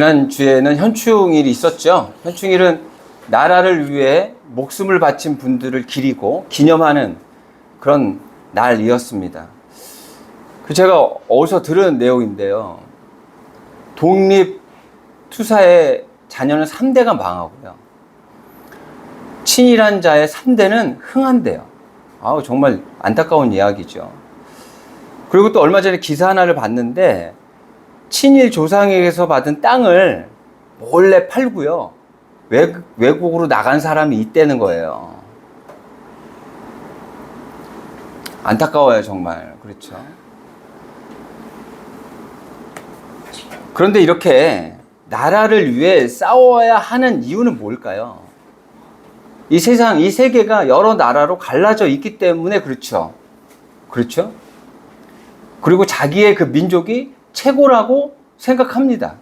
지난주에는 현충일이 있었죠. 현충일은 나라를 위해 목숨을 바친 분들을 기리고 기념하는 그런 날이었습니다. 제가 어디서 들은 내용인데요. 독립투사의 자녀는 3대가 망하고요. 친일한 자의 3대는 흥한대요. 아우, 정말 안타까운 이야기죠. 그리고 또 얼마 전에 기사 하나를 봤는데 친일 조상에게서 받은 땅을 몰래 팔고요. 외국으로 나간 사람이 있다는 거예요. 안타까워요, 정말. 그렇죠. 그런데 이렇게 나라를 위해 싸워야 하는 이유는 뭘까요? 이 세상, 이 세계가 여러 나라로 갈라져 있기 때문에 그렇죠. 그렇죠? 그리고 자기의 그 민족이 최고라고 생각합니다.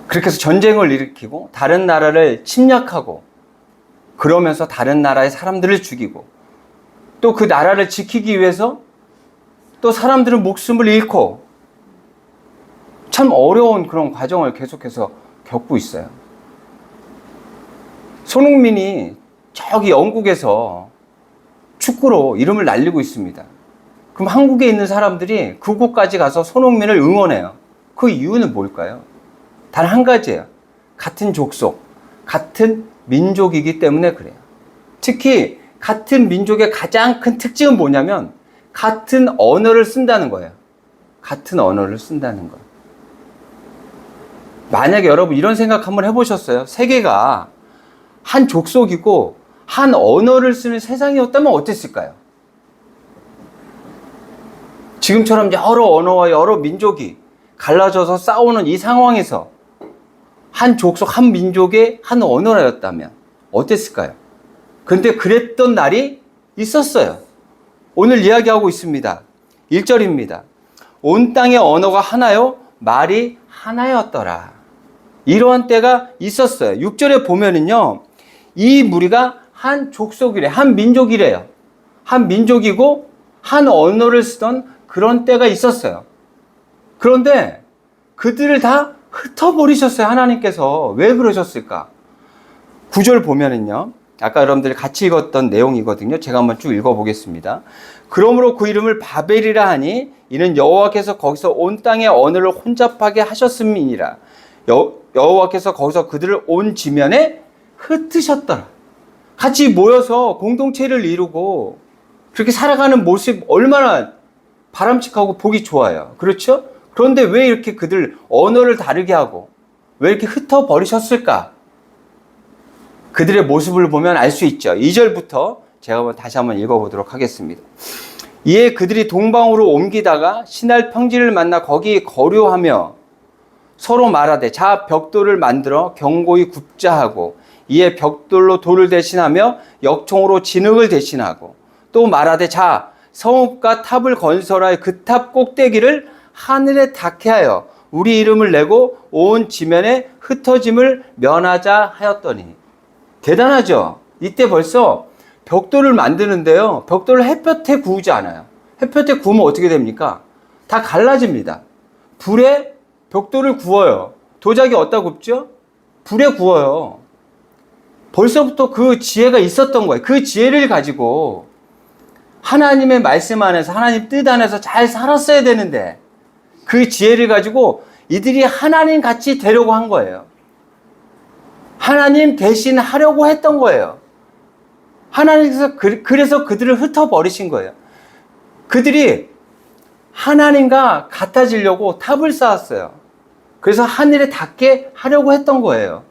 그렇게 해서 전쟁을 일으키고 다른 나라를 침략하고 그러면서 다른 나라의 사람들을 죽이고 또 그 나라를 지키기 위해서 또 사람들은 목숨을 잃고 참 어려운 그런 과정을 계속해서 겪고 있어요. 손흥민이 저기 영국에서 축구로 이름을 날리고 있습니다. 그럼 한국에 있는 사람들이 그곳까지 가서 손흥민을 응원해요. 그 이유는 뭘까요? 단 한 가지예요. 같은 족속, 같은 민족이기 때문에 그래요. 특히 같은 민족의 가장 큰 특징은 뭐냐면 같은 언어를 쓴다는 거예요. 같은 언어를 쓴다는 거. 만약에 여러분 이런 생각 한번 해보셨어요? 세계가 한 족속이고 한 언어를 쓰는 세상이었다면 어땠을까요? 지금처럼 여러 언어와 여러 민족이 갈라져서 싸우는 이 상황에서 한 족속, 한 민족의 한 언어라였다면 어땠을까요? 근데 그랬던 날이 있었어요. 오늘 이야기하고 있습니다. 1절입니다. 온 땅의 언어가 하나요? 말이 하나였더라. 이러한 때가 있었어요. 6절에 보면은요, 이 무리가 한 족속이래, 한 민족이래요. 한 민족이고 한 언어를 쓰던 그런 때가 있었어요. 그런데 그들을 다 흩어버리셨어요, 하나님께서. 왜 그러셨을까? 9절 보면은요, 아까 여러분들이 같이 읽었던 내용이거든요. 제가 한번 쭉 읽어보겠습니다. 그러므로 그 이름을 바벨이라 하니 이는 여호와께서 거기서 온 땅의 언어를 혼잡하게 하셨음이니라. 여호와께서 거기서 그들을 온 지면에 흩으셨더라. 같이 모여서 공동체를 이루고 그렇게 살아가는 모습 얼마나 바람직하고 보기 좋아요. 그렇죠? 그런데 왜 이렇게 그들 언어를 다르게 하고 왜 이렇게 흩어버리셨을까? 그들의 모습을 보면 알 수 있죠. 2절부터 제가 다시 한번 읽어보도록 하겠습니다. 이에 그들이 동방으로 옮기다가 신할 평지를 만나 거기 거류하며 서로 말하되 자 벽돌을 만들어 견고히 굽자 하고 이에 벽돌로 돌을 대신하며 역총으로 진흙을 대신하고 또 말하되 자 성읍과 탑을 건설하여 그 탑 꼭대기를 하늘에 닿게 하여 우리 이름을 내고 온 지면에 흩어짐을 면하자 하였더니. 대단하죠? 이때 벌써 벽돌을 만드는데요, 벽돌을 햇볕에 구우지 않아요. 햇볕에 구우면 어떻게 됩니까? 다 갈라집니다. 불에 벽돌을 구워요. 도자기 어디다 굽죠? 불에 구워요. 벌써부터 그 지혜가 있었던 거예요. 그 지혜를 가지고 하나님의 말씀 안에서, 하나님 뜻 안에서 잘 살았어야 되는데 그 지혜를 가지고 이들이 하나님 같이 되려고 한 거예요. 하나님 대신 하려고 했던 거예요. 하나님께서 그래서 그들을 흩어버리신 거예요. 그들이 하나님과 같아지려고 탑을 쌓았어요. 그래서 하늘에 닿게 하려고 했던 거예요.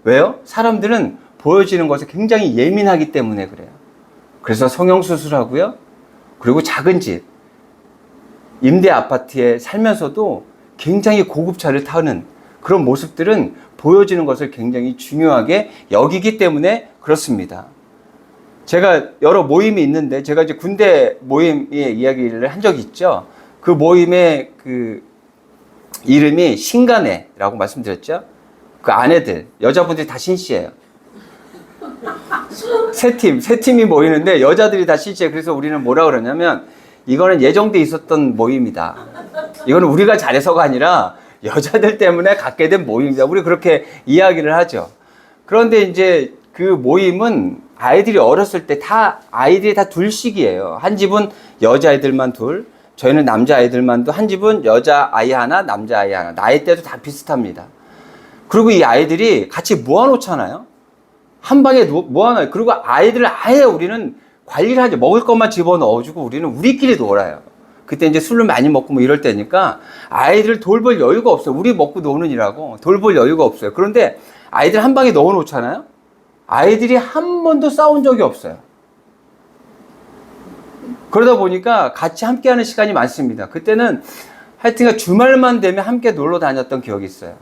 왜요? 사람들은 보여지는 것에 굉장히 예민하기 때문에 그래요. 그래서 성형수술하고요. 그리고 작은 집, 임대 아파트에 살면서도 굉장히 고급차를 타는 그런 모습들은 보여지는 것을 굉장히 중요하게 여기기 때문에 그렇습니다. 제가 여러 모임이 있는데 제가 이제 군대 모임의 이야기를 한 적이 있죠. 그 모임의 그 이름이 신간회라고 말씀드렸죠. 그 아내들, 여자분들이 다 신씨예요. 세 팀이 모이는데 여자들이 다 신씨예요. 그래서 우리는 뭐라 그러냐면 이거는 예정돼 있었던 모임이다. 이거는 우리가 잘해서가 아니라 여자들 때문에 갖게 된 모임이다. 우리 그렇게 이야기를 하죠. 그런데 이제 그 모임은 아이들이 어렸을 때 아이들이 다 둘씩이에요. 한 집은 여자아이들만 둘, 저희는 남자아이들만 둘, 한 집은 여자아이 하나, 남자아이 하나. 나이대도 다 비슷합니다. 그리고 이 아이들이 같이 모아놓잖아요. 한 방에 모아놔요. 그리고 아이들을 아예 우리는 관리를 하죠. 먹을 것만 집어넣어주고 우리는 우리끼리 놀아요. 그때 이제 술을 많이 먹고 뭐 이럴 때니까 아이들을 돌볼 여유가 없어요. 우리 먹고 노는 이라고 돌볼 여유가 없어요. 그런데 아이들 한 방에 넣어놓잖아요. 아이들이 한 번도 싸운 적이 없어요. 그러다 보니까 같이 함께하는 시간이 많습니다. 그때는 하여튼 주말만 되면 함께 놀러 다녔던 기억이 있어요.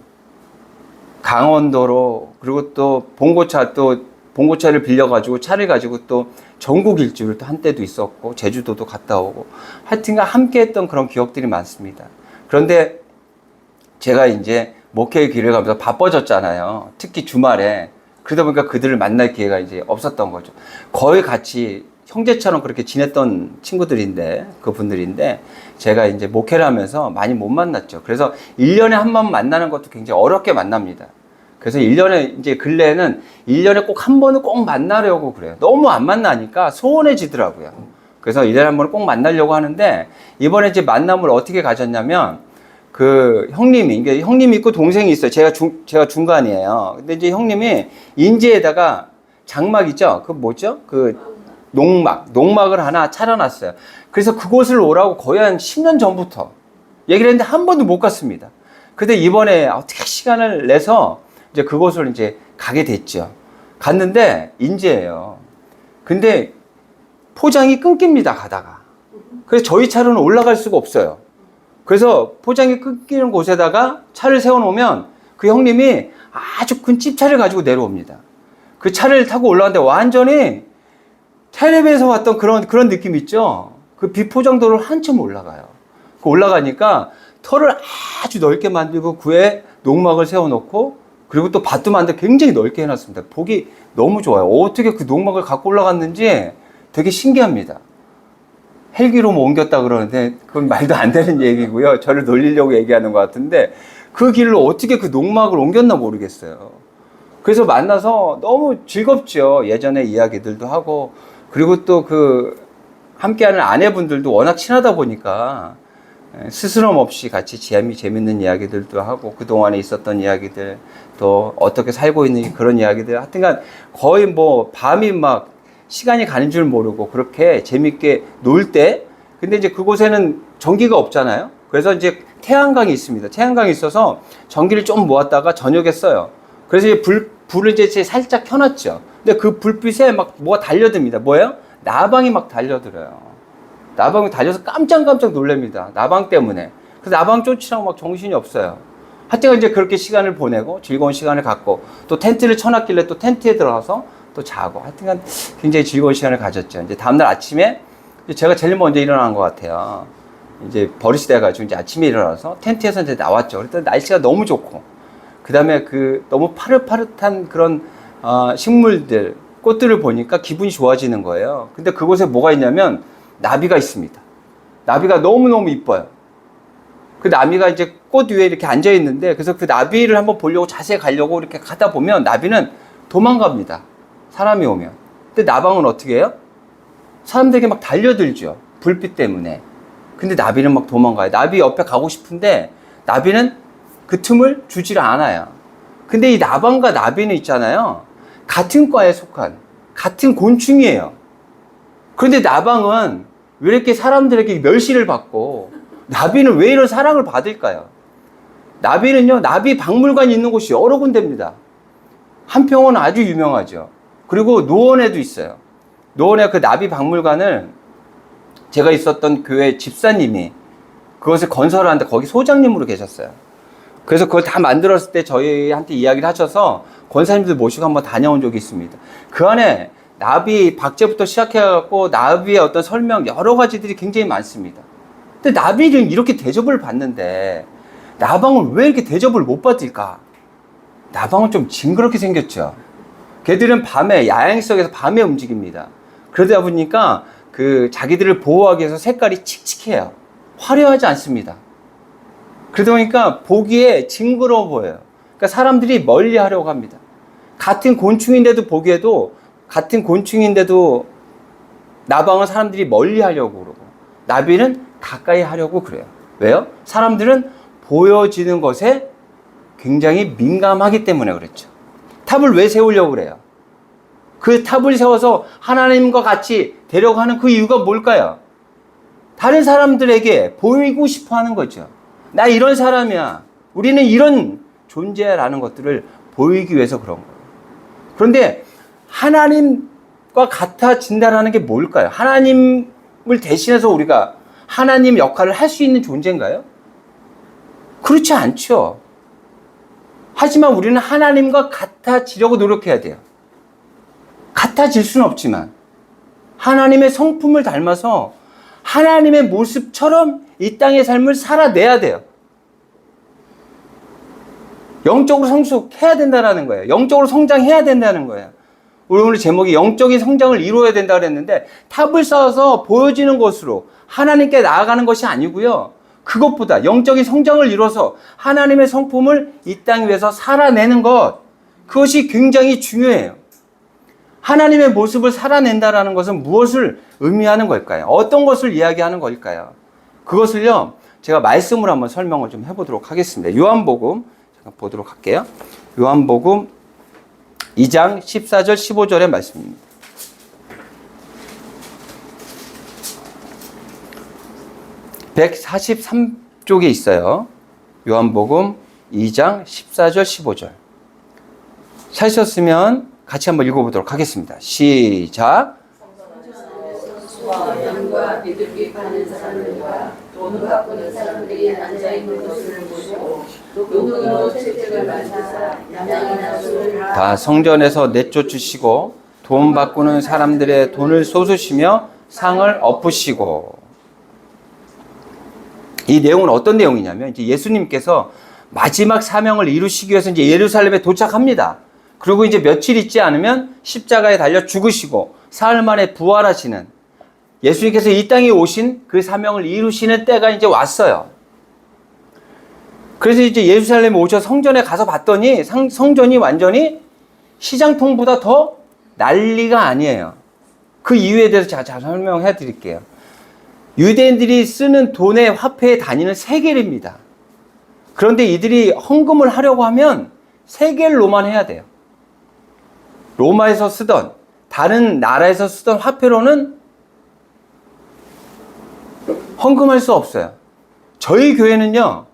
강원도로, 그리고 또 봉고차를 빌려가지고 차를 가지고 또 전국 일주를 또 한때도 있었고 제주도도 갔다 오고 하여튼간 함께 했던 그런 기억들이 많습니다. 그런데 제가 이제 목회의 길을 가면서 바빠졌잖아요. 특히 주말에. 그러다 보니까 그들을 만날 기회가 이제 없었던 거죠. 거의 같이 형제처럼 그렇게 지냈던 친구들인데, 그분들인데, 제가 이제 목회를 하면서 많이 못 만났죠. 그래서 1년에 한 번 만나는 것도 굉장히 어렵게 만납니다. 그래서 1년에, 이제 근래에는 1년에 꼭 한 번은 꼭 만나려고 그래요. 너무 안 만나니까 소원해지더라고요. 그래서 1년에 한 번은 꼭 만나려고 하는데, 이번에 이제 만남을 어떻게 가졌냐면, 그 형님이, 이게 형님이 있고 동생이 있어요. 제가 중간이에요. 근데 이제 형님이 인제에다가 장막 있죠? 그 뭐죠? 그 농막을 하나 차려놨어요. 그래서 그곳을 오라고 거의 한 10년 전부터 얘기를 했는데 한 번도 못 갔습니다. 근데 이번에 어떻게 시간을 내서 이제 그곳을 이제 가게 됐죠. 갔는데 인제예요. 근데 포장이 끊깁니다, 가다가. 그래서 저희 차로는 올라갈 수가 없어요. 그래서 포장이 끊기는 곳에다가 차를 세워놓으면 그 형님이 아주 큰 찝차를 가지고 내려옵니다. 그 차를 타고 올라가는데 완전히 텔레비에서 봤던 그런 느낌 있죠? 그 비포장도를 한참 올라가요. 그 올라가니까 터를 아주 넓게 만들고 그에 농막을 세워놓고 그리고 또 밭도 만들어 굉장히 넓게 해놨습니다. 보기 너무 좋아요. 어떻게 그 농막을 갖고 올라갔는지 되게 신기합니다. 헬기로 뭐 옮겼다 그러는데 그건 말도 안 되는 얘기고요. 저를 놀리려고 얘기하는 것 같은데 그 길로 어떻게 그 농막을 옮겼나 모르겠어요. 그래서 만나서 너무 즐겁죠. 예전에 이야기들도 하고 그리고 또 그 함께하는 아내분들도 워낙 친하다 보니까 스스럼 없이 같이 재밌는 이야기들도 하고 그동안에 있었던 이야기들 또 어떻게 살고 있는 그런 이야기들 하여튼간 거의 뭐 밤이 막 시간이 가는 줄 모르고 그렇게 재밌게 놀 때 근데 이제 그곳에는 전기가 없잖아요. 그래서 이제 태양광이 있습니다. 태양광이 있어서 전기를 좀 모았다가 저녁에 써요. 그래서 이제 불을 이제 살짝 켜놨죠. 근데 그 불빛에 막 뭐가 달려듭니다. 뭐예요? 나방이 막 달려들어요. 나방이 달려서 깜짝 놀랍니다. 나방 때문에. 그래서 나방 쫓으라고 막 정신이 없어요. 하여튼 이제 그렇게 시간을 보내고 즐거운 시간을 갖고 또 텐트를 쳐놨길래 또 텐트에 들어가서 또 자고 하여튼 굉장히 즐거운 시간을 가졌죠. 이제 다음날 아침에 제가 제일 먼저 일어난 것 같아요. 이제 버릇이 돼가지고 이제 아침에 일어나서 텐트에서 이제 나왔죠. 그랬더니 날씨가 너무 좋고 그 다음에 그 너무 파릇파릇한 그런 식물들, 꽃들을 보니까 기분이 좋아지는 거예요. 근데 그곳에 뭐가 있냐면 나비가 있습니다. 나비가 너무너무 이뻐요. 그 나비가 이제 꽃 위에 이렇게 앉아 있는데 그래서 그 나비를 한번 보려고 자세히 가려고 이렇게 가다 보면 나비는 도망갑니다. 사람이 오면. 근데 나방은 어떻게 해요? 사람들에게 막 달려들죠. 불빛 때문에. 근데 나비는 막 도망가요. 나비 옆에 가고 싶은데 나비는 그 틈을 주질 않아요. 근데 이 나방과 나비는 있잖아요. 같은 과에 속한 같은 곤충이에요. 그런데 나방은 왜 이렇게 사람들에게 멸시를 받고 나비는 왜 이런 사랑을 받을까요? 나비는요, 나비 박물관이 있는 곳이 여러 군데입니다. 한평은 아주 유명하죠. 그리고 노원에도 있어요. 노원에 그 나비 박물관을 제가 있었던 교회 집사님이 그것을 건설하는데 거기 소장님으로 계셨어요. 그래서 그걸 다 만들었을 때 저희한테 이야기를 하셔서 권사님들 모시고 한번 다녀온 적이 있습니다. 그 안에 나비 박제부터 시작해갖고 나비의 어떤 설명 여러 가지들이 굉장히 많습니다. 근데 나비는 이렇게 대접을 받는데 나방은 왜 이렇게 대접을 못 받을까? 나방은 좀 징그럽게 생겼죠. 걔들은 밤에 야행성에서 밤에 움직입니다. 그러다 보니까 그 자기들을 보호하기 위해서 색깔이 칙칙해요. 화려하지 않습니다. 그러다 보니까 보기에 징그러워 보여요. 그러니까 사람들이 멀리 하려고 합니다. 같은 곤충인데도 나방은 사람들이 멀리 하려고 그러고 나비는 가까이 하려고 그래요. 왜요? 사람들은 보여지는 것에 굉장히 민감하기 때문에 그렇죠. 탑을 왜 세우려고 그래요? 그 탑을 세워서 하나님과 같이 데려가는 그 이유가 뭘까요? 다른 사람들에게 보이고 싶어 하는 거죠. 나 이런 사람이야. 우리는 이런 존재라는 것들을 보이기 위해서 그런 거예요. 그런데 하나님과 같아진다는 게 뭘까요? 하나님을 대신해서 우리가 하나님 역할을 할 수 있는 존재인가요? 그렇지 않죠. 하지만 우리는 하나님과 같아지려고 노력해야 돼요. 같아질 수는 없지만 하나님의 성품을 닮아서 하나님의 모습처럼 이 땅의 삶을 살아내야 돼요. 영적으로 성숙해야 된다는 거예요. 영적으로 성장해야 된다는 거예요. 우리 오늘 제목이 영적인 성장을 이루어야 된다고 그랬는데 탑을 쌓아서 보여지는 것으로 하나님께 나아가는 것이 아니고요. 그것보다 영적인 성장을 이뤄서 하나님의 성품을 이 땅 위에서 살아내는 것, 그것이 굉장히 중요해요. 하나님의 모습을 살아낸다는 것은 무엇을 의미하는 걸까요? 어떤 것을 이야기하는 걸까요? 그것을요, 제가 말씀으로 한번 설명을 좀 해보도록 하겠습니다. 요한복음 잠깐 보도록 할게요. 요한복음 2장 14절 15절의 말씀입니다. (143쪽에) 있어요. 요한복음 2장 14절 15절. 찾으셨으면 같이 한번 읽어보도록 하겠습니다. 시작. 양과 비둘기 파는 사람들과 돈 바꾸는 사람들이 앉아있는 것을 보시고 노동으로 채찍을 만드사 양이나 소를 다 성전에서 내쫓으시고 돈 바꾸는 사람들의 돈을 쏟으시며 상을 엎으시고. 이 내용은 어떤 내용이냐면 이제 예수님께서 마지막 사명을 이루시기 위해서 이제 예루살렘에 도착합니다. 그리고 이제 며칠 있지 않으면 십자가에 달려 죽으시고 사흘 만에 부활하시는 예수님께서 이 땅에 오신 그 사명을 이루시는 때가 이제 왔어요. 그래서 이제 예루살렘에 오셔서 성전에 가서 봤더니 성전이 완전히 시장통보다 더 난리가 아니에요. 그 이유에 대해서 제가 잘 설명해 드릴게요. 유대인들이 쓰는 돈의 화폐에 단위는 세겔입니다. 그런데 이들이 헌금을 하려고 하면 세겔로만 해야 돼요. 로마에서 쓰던 다른 나라에서 쓰던 화폐로는 헌금할 수 없어요. 저희 교회는요,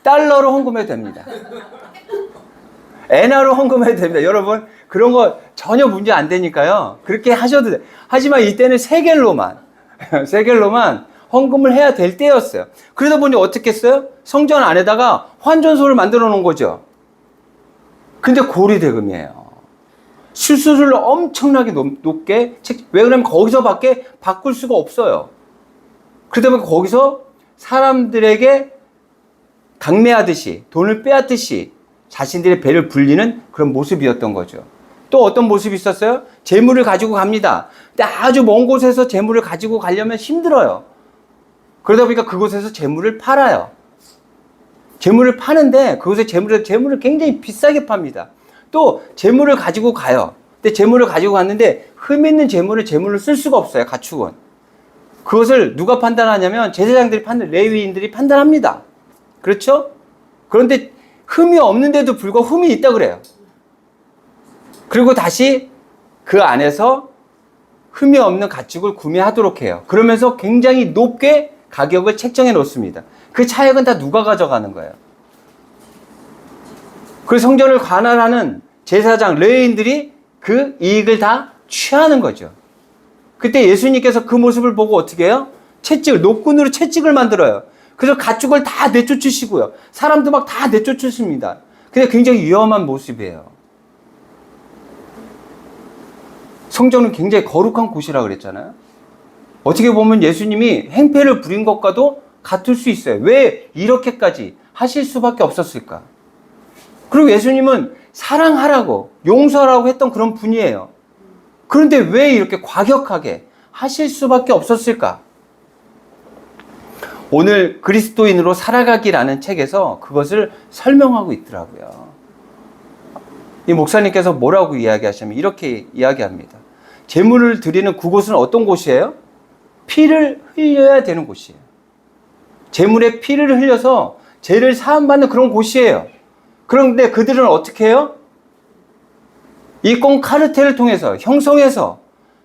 달러로 헌금해도 됩니다. 엔화로 헌금해도 됩니다. 여러분, 그런 거 전혀 문제 안 되니까요. 그렇게 하셔도 돼요. 하지만 이때는 세겔로만 헌금을 해야 될 때였어요. 그러다 보니 어떻게 했어요? 성전 안에다가 환전소를 만들어 놓은 거죠. 근데 고리대금이에요. 수수료를 엄청나게 높게, 왜 그러면 거기서밖에 바꿀 수가 없어요. 그러다 보니까 거기서 사람들에게 강매하듯이, 돈을 빼앗듯이 자신들의 배를 불리는 그런 모습이었던 거죠. 또 어떤 모습이 있었어요? 재물을 가지고 갑니다. 근데 아주 먼 곳에서 재물을 가지고 가려면 힘들어요. 그러다 보니까 그곳에서 재물을 팔아요. 재물을 파는데 그곳에 재물을 굉장히 비싸게 팝니다. 또 재물을 가지고 가요. 근데 재물을 가지고 갔는데 흠 있는 재물을 쓸 수가 없어요. 가축은. 그것을 누가 판단하냐면 제사장들이 레위인들이 판단합니다. 그렇죠? 그런데 흠이 없는데도 불구하고 흠이 있다 그래요. 그리고 다시 그 안에서 흠이 없는 가축을 구매하도록 해요. 그러면서 굉장히 높게 가격을 책정해 놓습니다. 그 차액은 다 누가 가져가는 거예요? 그 성전을 관할하는 제사장, 레위인들이 그 이익을 다 취하는 거죠. 그때 예수님께서 그 모습을 보고 어떻게 해요? 노끈으로 채찍을 만들어요. 그래서 가축을 다 내쫓으시고요. 사람도 막 다 내쫓으십니다. 근데 굉장히 위험한 모습이에요. 성전은 굉장히 거룩한 곳이라고 그랬잖아요. 어떻게 보면 예수님이 행패를 부린 것과도 같을 수 있어요. 왜 이렇게까지 하실 수밖에 없었을까? 그리고 예수님은 사랑하라고, 용서하라고 했던 그런 분이에요. 그런데 왜 이렇게 과격하게 하실 수밖에 없었을까? 오늘 그리스도인으로 살아가기라는 책에서 그것을 설명하고 있더라고요. 이 목사님께서 뭐라고 이야기하시냐면 이렇게 이야기합니다. 제물을 드리는 그곳은 어떤 곳이에요? 피를 흘려야 되는 곳이에요. 제물에 피를 흘려서 죄를 사함받는 그런 곳이에요. 그런데 그들은 어떻게 해요? 이 꽁카르텔을 통해서 형성해서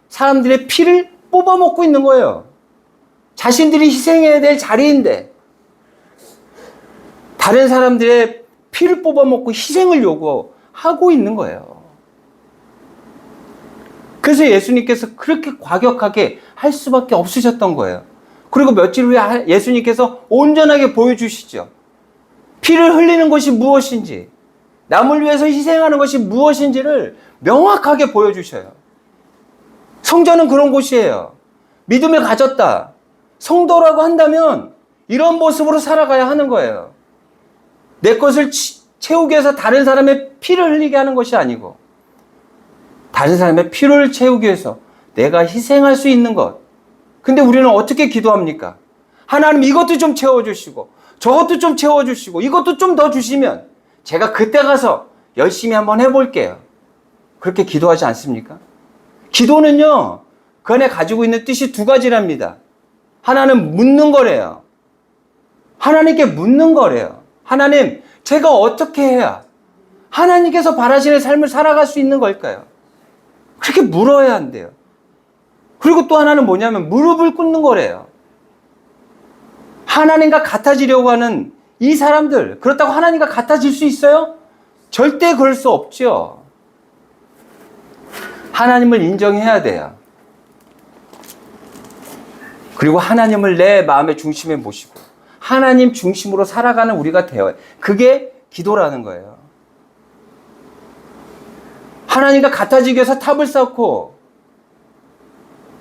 사람들의 피를 뽑아먹고 있는 거예요. 자신들이 희생해야 될 자리인데 다른 사람들의 피를 뽑아먹고 희생을 요구하고 있는 거예요. 그래서 예수님께서 그렇게 과격하게 할 수밖에 없으셨던 거예요. 그리고 며칠 후에 예수님께서 온전하게 보여주시죠. 피를 흘리는 것이 무엇인지, 남을 위해서 희생하는 것이 무엇인지를 명확하게 보여주셔요. 성전은 그런 곳이에요. 믿음을 가졌다. 성도라고 한다면 이런 모습으로 살아가야 하는 거예요. 내 것을 채우기 위해서 다른 사람의 피를 흘리게 하는 것이 아니고 다른 사람의 피를 채우기 위해서 내가 희생할 수 있는 것. 근데 우리는 어떻게 기도합니까? 하나님 이것도 좀 채워주시고 저것도 좀 채워주시고 이것도 좀 더 주시면 제가 그때 가서 열심히 한번 해볼게요. 그렇게 기도하지 않습니까? 기도는요, 그 안에 가지고 있는 뜻이 두 가지랍니다. 하나는 묻는 거래요. 하나님께 묻는 거래요. 하나님, 제가 어떻게 해야 하나님께서 바라시는 삶을 살아갈 수 있는 걸까요? 그렇게 물어야 한대요. 그리고 또 하나는 뭐냐면 무릎을 꿇는 거래요. 하나님과 같아지려고 하는 이 사람들, 그렇다고 하나님과 같아질 수 있어요? 절대 그럴 수 없죠. 하나님을 인정해야 돼요. 그리고 하나님을 내 마음의 중심에 모시고 하나님 중심으로 살아가는 우리가 되어요. 그게 기도라는 거예요. 하나님과 같아지기 위해서 탑을 쌓고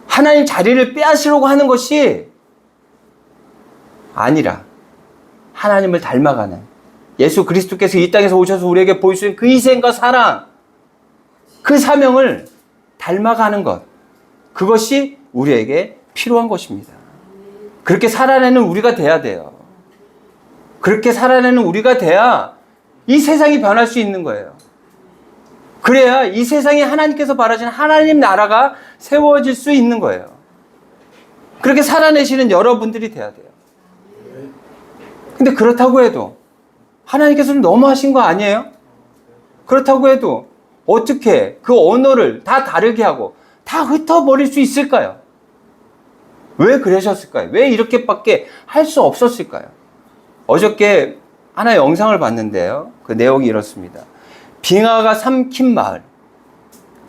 하나님 자리를 빼앗으려고 하는 것이 아니라 하나님을 닮아가는 예수 그리스도께서 이 땅에서 오셔서 우리에게 보여주신 그 희생과 사랑, 그 사명을 닮아가는 것, 그것이 우리에게 필요한 것입니다. 그렇게 살아내는 우리가 돼야 돼요. 그렇게 살아내는 우리가 돼야 이 세상이 변할 수 있는 거예요. 그래야 이 세상에 하나님께서 바라시는 하나님 나라가 세워질 수 있는 거예요. 그렇게 살아내시는 여러분들이 돼야 돼요. 근데 그렇다고 해도 하나님께서는 너무 하신 거 아니에요? 그렇다고 해도 어떻게 그 언어를 다 다르게 하고 다 흩어버릴 수 있을까요? 왜 그러셨을까요? 왜 이렇게밖에 할 수 없었을까요? 어저께 하나의 영상을 봤는데요. 그 내용이 이렇습니다. 빙하가 삼킨 마을.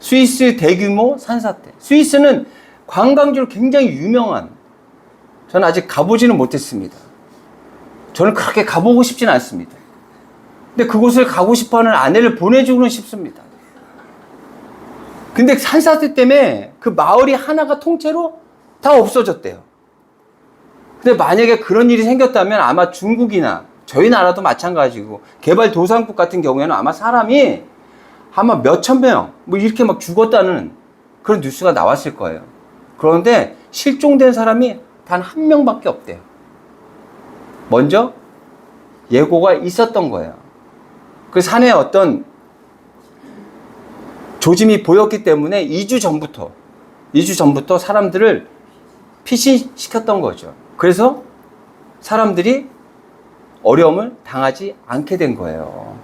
스위스 대규모 산사태. 스위스는 관광지로 굉장히 유명한, 저는 아직 가보지는 못했습니다. 저는 그렇게 가보고 싶지는 않습니다. 근데 그곳을 가고 싶어하는 아내를 보내주고는 싶습니다. 근데 산사태 때문에 그 마을이 하나가 통째로 다 없어졌대요. 근데 만약에 그런 일이 생겼다면 아마 중국이나 저희 나라도 마찬가지고 개발도상국 같은 경우에는 아마 사람이 아마 몇천 명 뭐 이렇게 막 죽었다는 그런 뉴스가 나왔을 거예요. 그런데 실종된 사람이 단 한 명밖에 없대요. 먼저 예고가 있었던 거예요. 그 산에 어떤 조짐이 보였기 때문에 2주 전부터 사람들을 피신시켰던 거죠. 그래서 사람들이 어려움을 당하지 않게 된 거예요.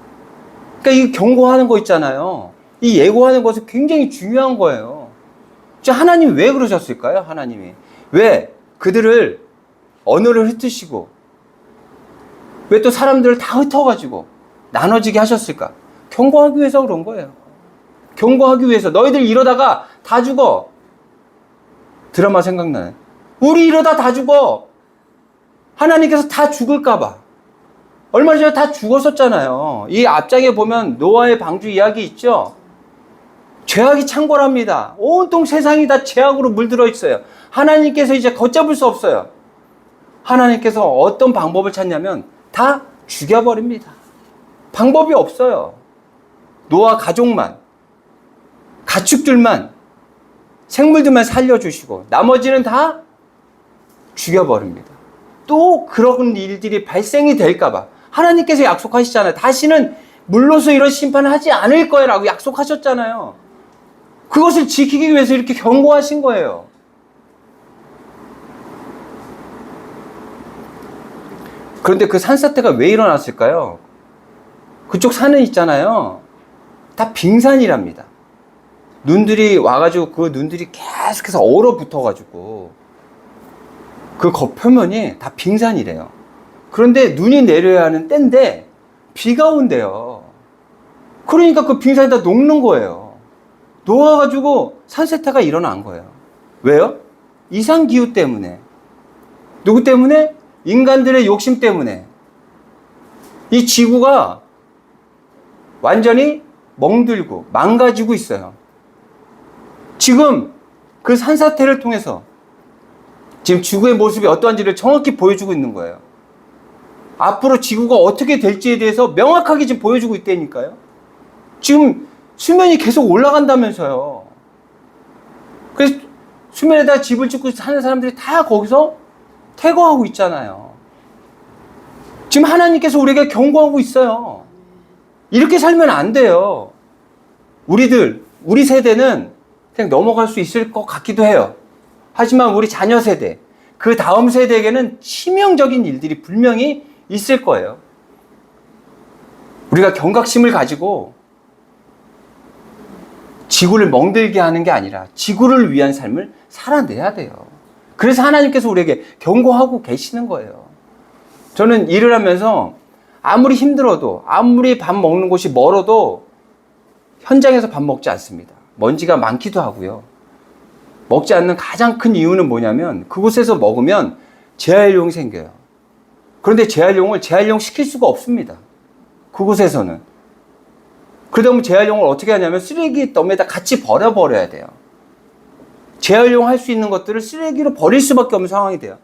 그러니까 이 경고하는 거 있잖아요. 이 예고하는 것은 굉장히 중요한 거예요. 하나님이 왜 그러셨을까요? 하나님이 왜 그들을 언어를 흩으시고 왜 또 사람들을 다 흩어가지고 나눠지게 하셨을까? 경고하기 위해서 그런 거예요. 경고하기 위해서. 너희들 이러다가 다 죽어. 드라마 생각나네. 우리 이러다 다 죽어. 하나님께서 다 죽을까봐. 얼마 전에 다 죽었었잖아요. 이 앞장에 보면 노아의 방주 이야기 있죠? 죄악이 창궐합니다. 온통 세상이 다 죄악으로 물들어 있어요. 하나님께서 이제 걷잡을 수 없어요. 하나님께서 어떤 방법을 찾냐면 다 죽여버립니다. 방법이 없어요. 노아 가족만, 가축들만, 생물들만 살려주시고 나머지는 다 죽여버립니다. 또 그런 일들이 발생이 될까봐 하나님께서 약속하시잖아요. 다시는 물로서 이런 심판을 하지 않을 거라고 약속하셨잖아요. 그것을 지키기 위해서 이렇게 경고하신 거예요. 그런데 그 산사태가 왜 일어났을까요? 그쪽 산은 있잖아요. 다 빙산이랍니다. 눈들이 와가지고 그 눈들이 계속해서 얼어붙어가지고 그 겉표면이 다 빙산이래요. 그런데 눈이 내려야 하는 때인데 비가 온대요. 그러니까 그 빙산이 다 녹는 거예요. 녹아가지고 산사태가 일어난 거예요. 왜요? 이상기후 때문에. 누구 때문에? 인간들의 욕심 때문에. 이 지구가 완전히 멍들고 망가지고 있어요. 지금 그 산사태를 통해서 지금 지구의 모습이 어떠한지를 정확히 보여주고 있는 거예요. 앞으로 지구가 어떻게 될지에 대해서 명확하게 지금 보여주고 있다니까요. 지금 수면이 계속 올라간다면서요. 그래서 수면에다 집을 짓고 사는 사람들이 다 거기서 퇴거하고 있잖아요. 지금 하나님께서 우리에게 경고하고 있어요. 이렇게 살면 안 돼요. 우리 세대는 그냥 넘어갈 수 있을 것 같기도 해요. 하지만 우리 자녀 세대, 그 다음 세대에게는 치명적인 일들이 분명히 있을 거예요. 우리가 경각심을 가지고 지구를 멍들게 하는 게 아니라 지구를 위한 삶을 살아내야 돼요. 그래서 하나님께서 우리에게 경고하고 계시는 거예요. 저는 일을 하면서 아무리 힘들어도, 아무리 밥 먹는 곳이 멀어도 현장에서 밥 먹지 않습니다. 먼지가 많기도 하고요. 먹지 않는 가장 큰 이유는 뭐냐면 그곳에서 먹으면 재활용이 생겨요. 그런데 재활용을 재활용 시킬 수가 없습니다. 그곳에서는. 그러다 보면 재활용을 어떻게 하냐면 쓰레기 더미에다 같이 버려야 돼요. 재활용할 수 있는 것들을 쓰레기로 버릴 수밖에 없는 상황이 돼요.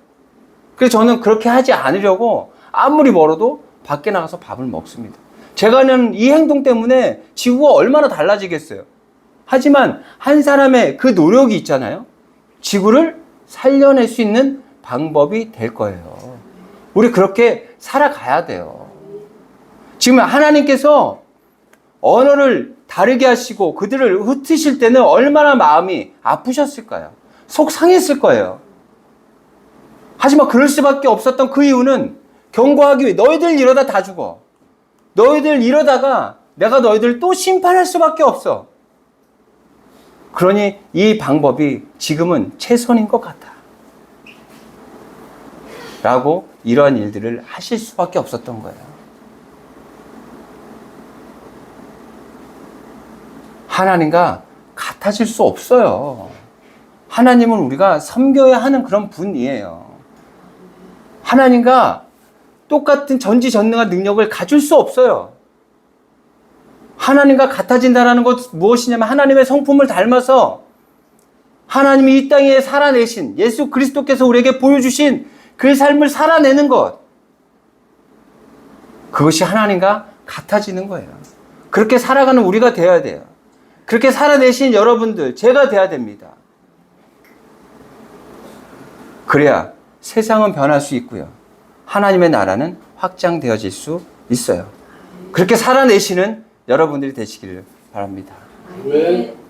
그래서 저는 그렇게 하지 않으려고 아무리 멀어도 밖에 나가서 밥을 먹습니다. 제가 하는 이 행동 때문에 지구가 얼마나 달라지겠어요. 하지만 한 사람의 그 노력이 있잖아요. 지구를 살려낼 수 있는 방법이 될 거예요. 우리 그렇게 살아가야 돼요. 지금 하나님께서 언어를 다르게 하시고 그들을 흩으실 때는 얼마나 마음이 아프셨을까요? 속 상했을 거예요. 하지만 그럴 수밖에 없었던 그 이유는 경고하기 위해 너희들 이러다 다 죽어. 너희들 이러다가 내가 너희들 또 심판할 수밖에 없어. 그러니 이 방법이 지금은 최선인 것 같아. 라고 이러한 일들을 하실 수밖에 없었던 거예요. 하나님과 같아질 수 없어요. 하나님은 우리가 섬겨야 하는 그런 분이에요. 하나님과 똑같은 전지전능한 능력을 가질 수 없어요. 하나님과 같아진다는 것 무엇이냐면 하나님의 성품을 닮아서 하나님이 이 땅에 살아내신 예수 그리스도께서 우리에게 보여주신 그 삶을 살아내는 것. 그것이 하나님과 같아지는 거예요. 그렇게 살아가는 우리가 되어야 돼요. 그렇게 살아내신 여러분들, 제가 돼야 됩니다. 그래야 세상은 변할 수 있고요. 하나님의 나라는 확장되어질 수 있어요. 그렇게 살아내시는 여러분들이 되시기를 바랍니다. 왜?